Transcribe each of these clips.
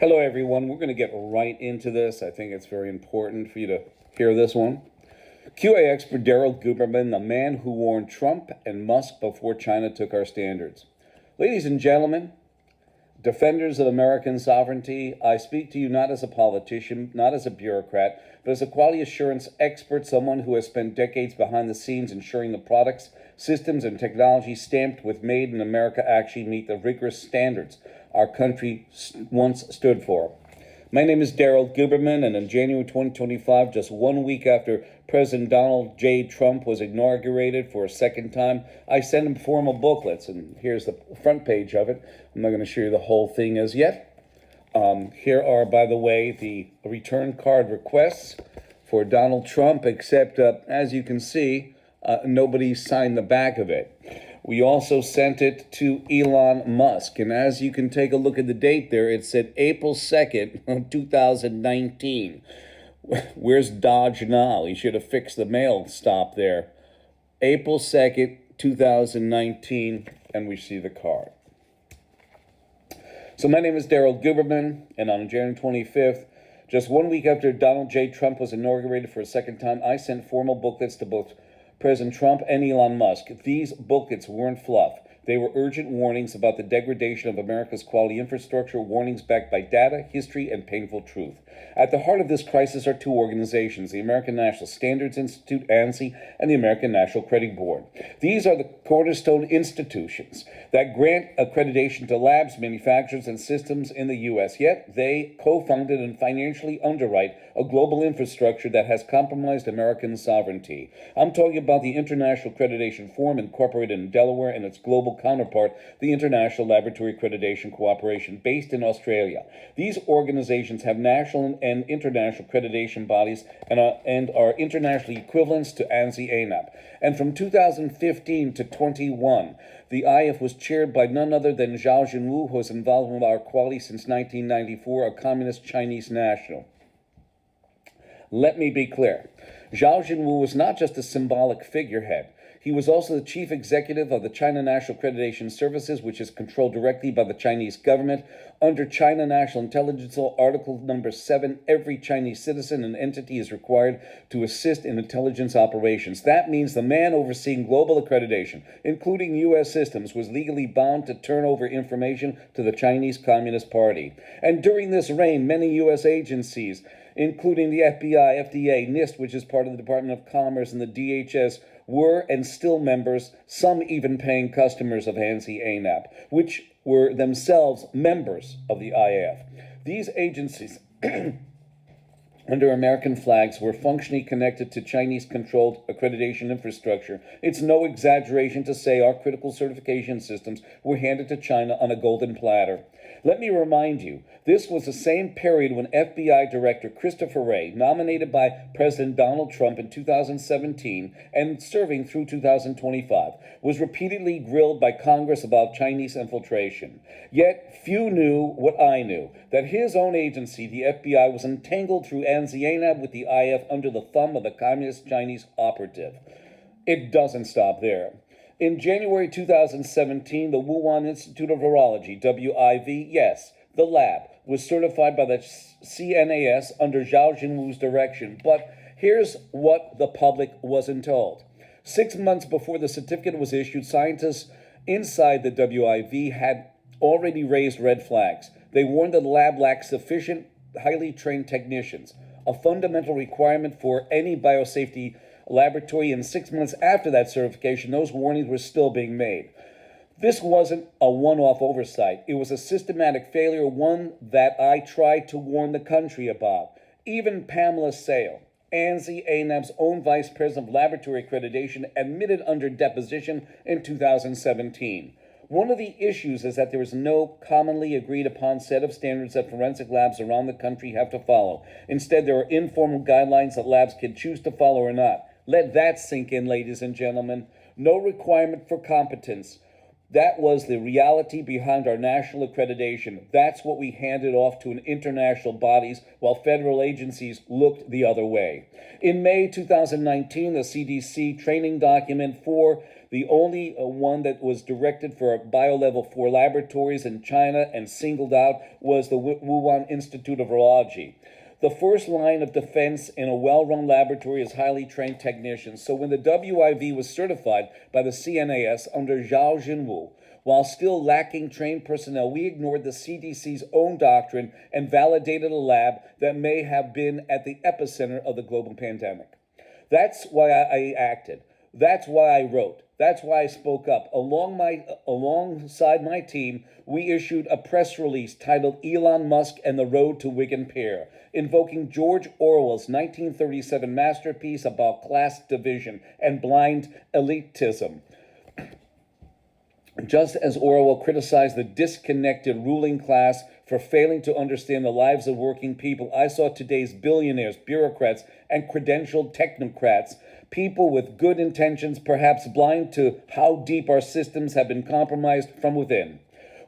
Hello, everyone. We're going to get right into this. I think it's very important for you to hear this one. QA expert DARYL GUBERMAN, the man who warned Trump and Musk before China took our standards. Ladies and gentlemen, defenders of American sovereignty, I speak to you not as a politician, not as a bureaucrat, but as a quality assurance expert, someone who has spent decades behind the scenes ensuring the products, systems, and technology stamped with Made in America actually meet the rigorous standards our country once stood for. My name is DARYL GUBERMAN, and in January 2025, just 1 week after President Donald J. Trump was inaugurated for a second time, I sent him formal booklets, and here's the front page of it. I'm not going to show you the whole thing as yet. Here are, by the way, the return card requests for Donald Trump, except, as you can see, nobody signed the back of it. We also sent it to Elon Musk, and as you can take a look at the date there, it said April 2nd, 2019. Where's DOGE now? He should have fixed the mail stop there. April 2nd, 2019, and we see the card. So my name is DARYL GUBERMAN, and on January 25th, just 1 week after Donald J. Trump was inaugurated for a second time, I sent formal booklets to both President Trump and Elon Musk. These booklets weren't fluff. They were urgent warnings about the degradation of America's quality infrastructure, warnings backed by data, history, and painful truth. At the heart of this crisis are two organizations, the American National Standards Institute, ANSI, and the American National Credit Board. These are the cornerstone institutions that grant accreditation to labs, manufacturers, and systems in the U.S., yet they co-founded and financially underwrite a global infrastructure that has compromised American sovereignty. I'm talking about the International Accreditation Forum, incorporated in Delaware, and its global counterpart, the International Laboratory Accreditation Cooperation, based in Australia. These organizations have national and international accreditation bodies and are internationally equivalents to ANSI ANAP. And from 2015 to 21, the IF was chaired by none other than Zhao Jinwu, who has involved with our quality since 1994, a communist Chinese national. Let me be clear. Zhao Jinwu was not just a symbolic figurehead. He was also the chief executive of the China National Accreditation Services, which is controlled directly by the Chinese government. Under China National Intelligence Law, Article number 7, every Chinese citizen and entity is required to assist in intelligence operations. That means the man overseeing global accreditation, including U.S. systems, was legally bound to turn over information to the Chinese Communist Party. And during this reign, many U.S. agencies, including the FBI, FDA, NIST, which is part of the Department of Commerce, and the DHS, were and still members, some even paying customers of ANSI ANAP, which were themselves members of the IF. These agencies, under American flags, were functionally connected to Chinese-controlled accreditation infrastructure. It's no exaggeration to say our critical certification systems were handed to China on a golden platter. Let me remind you, this was the same period when FBI Director Christopher Wray, nominated by President Donald Trump in 2017 and serving through 2025, was repeatedly grilled by Congress about Chinese infiltration. Yet few knew what I knew, that his own agency, the FBI, was entangled through ANSI ANAP with the IF under the thumb of the Communist Chinese operative. It doesn't stop there. In January 2017, the Wuhan Institute of Virology, WIV, yes, the lab, was certified by the CNAS under Zhao Jinwu's direction. But here's what the public wasn't told. 6 months before the certificate was issued, scientists inside the WIV had already raised red flags. They warned that the lab lacked sufficient highly trained technicians, a fundamental requirement for any biosafety laboratory, and 6 months after that certification, those warnings were still being made. This wasn't a one-off oversight. It was a systematic failure, one that I tried to warn the country about. Even Pamela Sale, ANSI ANAP's own vice president of laboratory accreditation, admitted under deposition in 2017. One of the issues is that there is no commonly agreed upon set of standards that forensic labs around the country have to follow. Instead, there are informal guidelines that labs can choose to follow or not. Let that sink in, ladies and gentlemen. No requirement for competence. That was the reality behind our national accreditation. That's what we handed off to international bodies while federal agencies looked the other way. In May 2019, the CDC training document for The only one that was directed for biolevel 4 laboratories in China and singled out was the Wuhan Institute of Virology. The first line of defense in a well-run laboratory is highly trained technicians. So when the WIV was certified by the CNAS under Zhao Jinwu, while still lacking trained personnel, we ignored the CDC's own doctrine and validated a lab that may have been at the epicenter of the global pandemic. That's why I acted. That's why I wrote. That's why I spoke up. Alongside my team, we issued a press release titled Elon Musk and the Road to Wigan Pier, invoking George Orwell's 1937 masterpiece about class division and blind elitism. Just as Orwell criticized the disconnected ruling class for failing to understand the lives of working people, I saw today's billionaires, bureaucrats, and credentialed technocrats, people with good intentions, perhaps blind to how deep our systems have been compromised from within.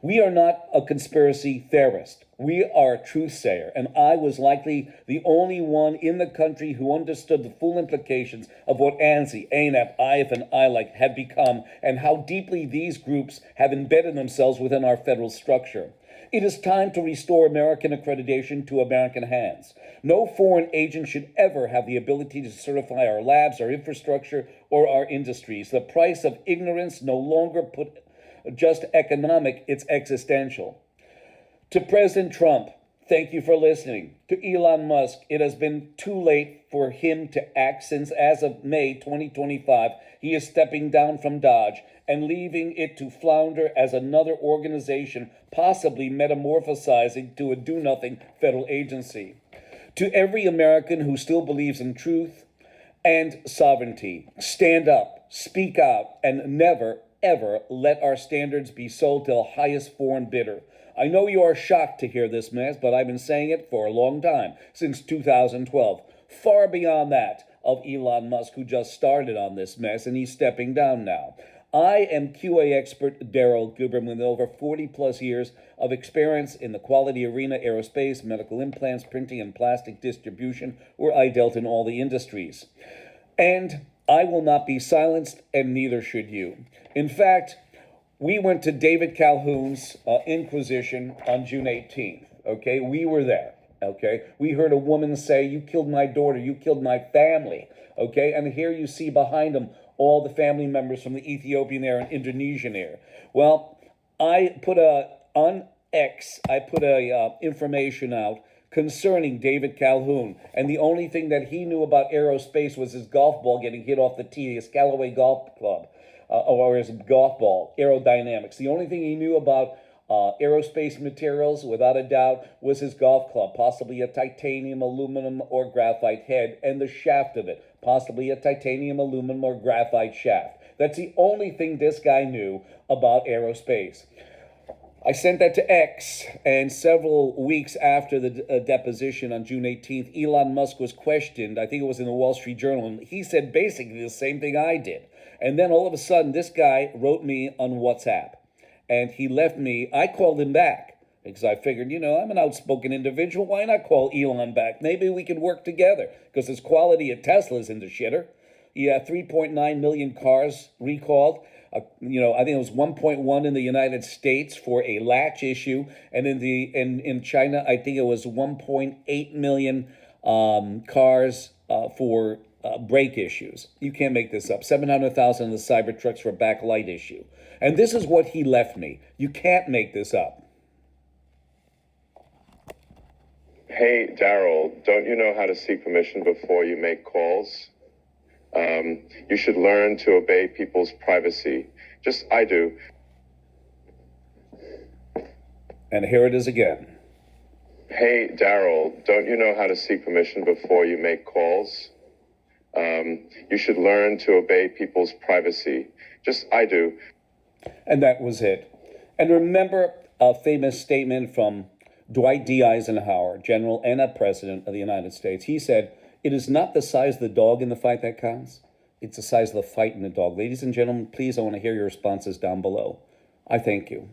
We are not a conspiracy theorist. We are a truthsayer, and I was likely the only one in the country who understood the full implications of what ANSI, ANAP, IF, and ILAC had become, and how deeply these groups have embedded themselves within our federal structure. It is time to restore American accreditation to American hands. No foreign agent should ever have the ability to certify our labs, our infrastructure, or our industries. The price of ignorance no longer just economic, it's existential. To President Trump, thank you for listening. To Elon Musk, it has been too late for him to act since as of May 2025, he is stepping down from DOGE and leaving it to flounder as another organization, possibly metamorphosizing to a do-nothing federal agency. To every American who still believes in truth and sovereignty, stand up, speak out, and never, ever let our standards be sold to the highest foreign bidder. I know you are shocked to hear this mess, but I've been saying it for a long time, since 2012. Far beyond that of Elon Musk, who just started on this mess, and he's stepping down now. I am QA expert DARYL GUBERMAN with over 40 plus years of experience in the quality arena, aerospace, medical implants, printing, and plastic distribution, where I dealt in all the industries. And I will not be silenced, and neither should you. In fact, we went to David Calhoun's Inquisition on June 18th, okay? We were there, okay? We heard a woman say, "You killed my daughter, you killed my family," okay? And here you see behind them all the family members from the Ethiopian Air and Indonesian Air. Well, I put information out concerning David Calhoun, and the only thing that he knew about aerospace was his golf ball getting hit off the tee, his Callaway Golf Club. Or his golf ball, aerodynamics. The only thing he knew about aerospace materials, without a doubt, was his golf club, possibly a titanium, aluminum, or graphite head, and the shaft of it, possibly a titanium, aluminum, or graphite shaft. That's the only thing this guy knew about aerospace. I sent that to X, and several weeks after the deposition on June 18th, Elon Musk was questioned. I think it was in the Wall Street Journal, and he said basically the same thing I did. And then all of a sudden, this guy wrote me on WhatsApp, and he left me. I called him back because I figured, I'm an outspoken individual. Why not call Elon back? Maybe we can work together, because his quality at Tesla is in the shitter. He had 3.9 million cars recalled. I think it was 1.1 in the United States for a latch issue, and in China, I think it was 1.8 million cars for brake issues. You can't make this up. 700,000 of the Cybertrucks for a backlight issue. And this is what he left me. You can't make this up. Hey, DARYL, don't you know how to seek permission before you make calls? You should learn to obey people's privacy. I do. And here it is again. Hey, DARYL, don't you know how to seek permission before you make calls? You should learn to obey people's privacy. I do. And that was it. And remember a famous statement from Dwight D. Eisenhower, General and a President of the United States. He said, "It is not the size of the dog in the fight that counts. It's the size of the fight in the dog." Ladies and gentlemen, please, I want to hear your responses down below. I thank you.